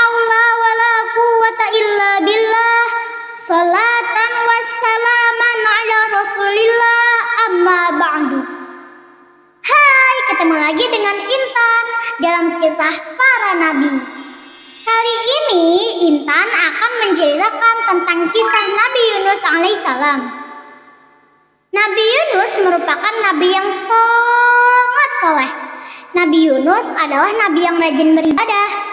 haula wala quwwata illa billah. Salatan wassalaman ala Rasulillah, amma ba'du. Hai, ketemu lagi dengan Intan dalam kisah para nabi. Kali ini Intan akan menceritakan tentang kisah Nabi Yunus alaihissalam. Nabi Yunus merupakan nabi yang sangat soleh. Nabi Yunus adalah nabi yang rajin beribadah.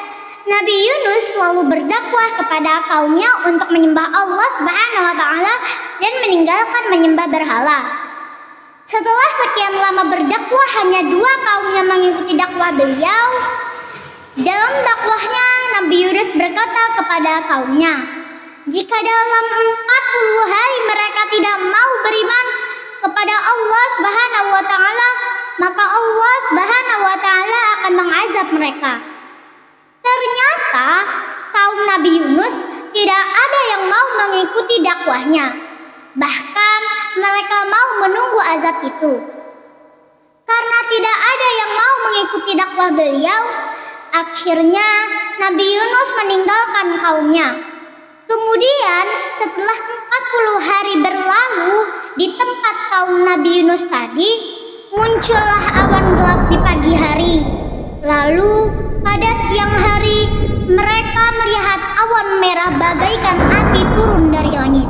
Nabi Yunus selalu berdakwah kepada kaumnya untuk menyembah Allah Subhanahu wa Ta'ala dan meninggalkan menyembah berhala. Setelah sekian lama berdakwah, hanya 2 kaum yang mengikuti dakwah beliau. Dalam dakwahnya, Nabi Yunus berkata kepada kaumnya, jika dalam 40 hari mereka tidak mau beriman kepada Allah Subhanahu wa Ta'ala, maka Allah Subhanahu wa Ta'ala akan mengazab mereka. Ternyata kaum Nabi Yunus tidak ada yang mau mengikuti dakwahnya. Bahkan mereka mau menunggu azab itu. Karena tidak ada yang mau mengikuti dakwah beliau, akhirnya Nabi Yunus meninggalkan kaumnya. Kemudian setelah 40 hari berlalu di tempat kaum Nabi Yunus tadi, muncullah awan gelap di pagi hari. Lalu pada siang hari mereka melihat awan merah bagaikan api turun dari langit.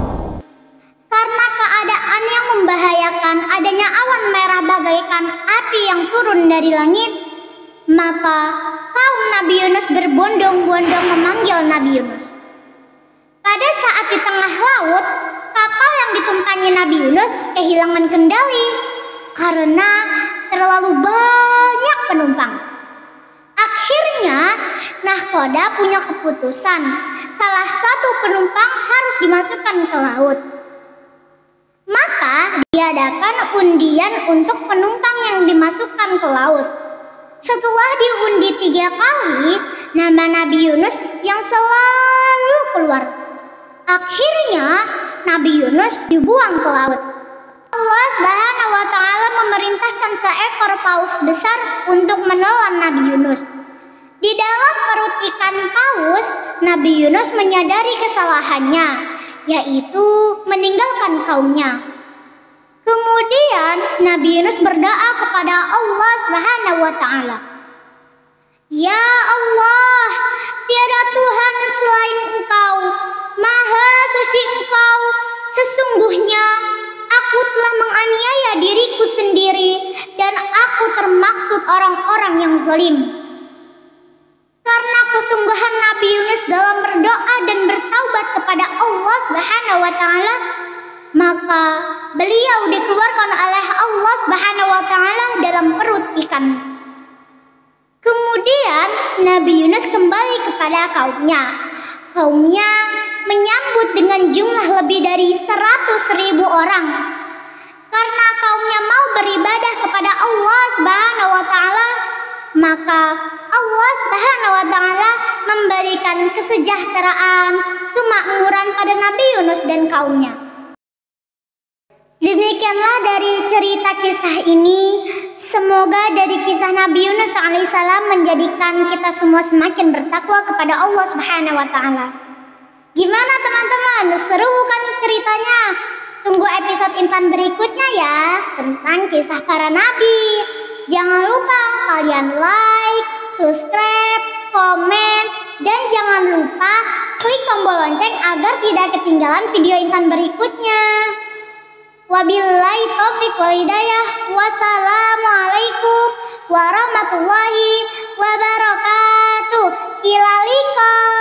Karena keadaan yang membahayakan adanya awan merah bagaikan api yang turun dari langit, maka kaum Nabi Yunus berbondong-bondong memanggil Nabi Yunus. Pada saat di tengah laut, kapal yang ditumpangi Nabi Yunus kehilangan kendali karena terlalu banyak penumpang. Akhirnya nahkoda punya keputusan, salah satu penumpang harus dimasukkan ke laut. Maka diadakan undian untuk penumpang yang dimasukkan ke laut. Setelah diundi 3 kali, nama Nabi Yunus yang selalu keluar. Akhirnya Nabi Yunus dibuang ke laut. Allah Subhanahu wa Ta'ala memerintahkan seekor paus besar untuk menelan Nabi Yunus. Di dalam perut ikan paus, Nabi Yunus menyadari kesalahannya, yaitu meninggalkan kaumnya. Kemudian Nabi Yunus berdoa kepada Allah Subhanahu wa Ta'ala. Ya Allah, tiada Tuhan selain Engkau, Maha suci Engkau. Sesungguhnya aku telah menganiaya diriku sendiri dan aku termaksud orang-orang yang zalim. Karena kesungguhan Nabi Yunus dalam berdoa dan bertaubat kepada Allah Subhanahu wa Ta'ala, maka beliau dikeluarkan oleh Allah Subhanahu wa Ta'ala dalam perut ikan. Kemudian Nabi Yunus kembali kepada kaumnya. Kaumnya menyambut dengan jumlah lebih dari 100.000 orang. Karena kaumnya mau beribadah kepada Allah Subhanahu wa Ta'ala, maka Allah Subhanahu wa Ta'ala memberikan kesejahteraan, kemakmuran pada Nabi Yunus dan kaumnya. Demikianlah dari cerita kisah ini. Semoga dari kisah Nabi Yunus alaihissalam menjadikan kita semua semakin bertakwa kepada Allah Subhanahu wa Ta'ala. Gimana teman-teman? Seru bukan ceritanya? Tunggu episode Intan berikutnya ya, tentang kisah para nabi. Jangan lupa kalian like, subscribe, komen, dan jangan lupa klik tombol lonceng agar tidak ketinggalan video Intan berikutnya. Wabillahi taufiq wal hidayah. Wassalamualaikum warahmatullahi wabarakatuh. Ila liqa.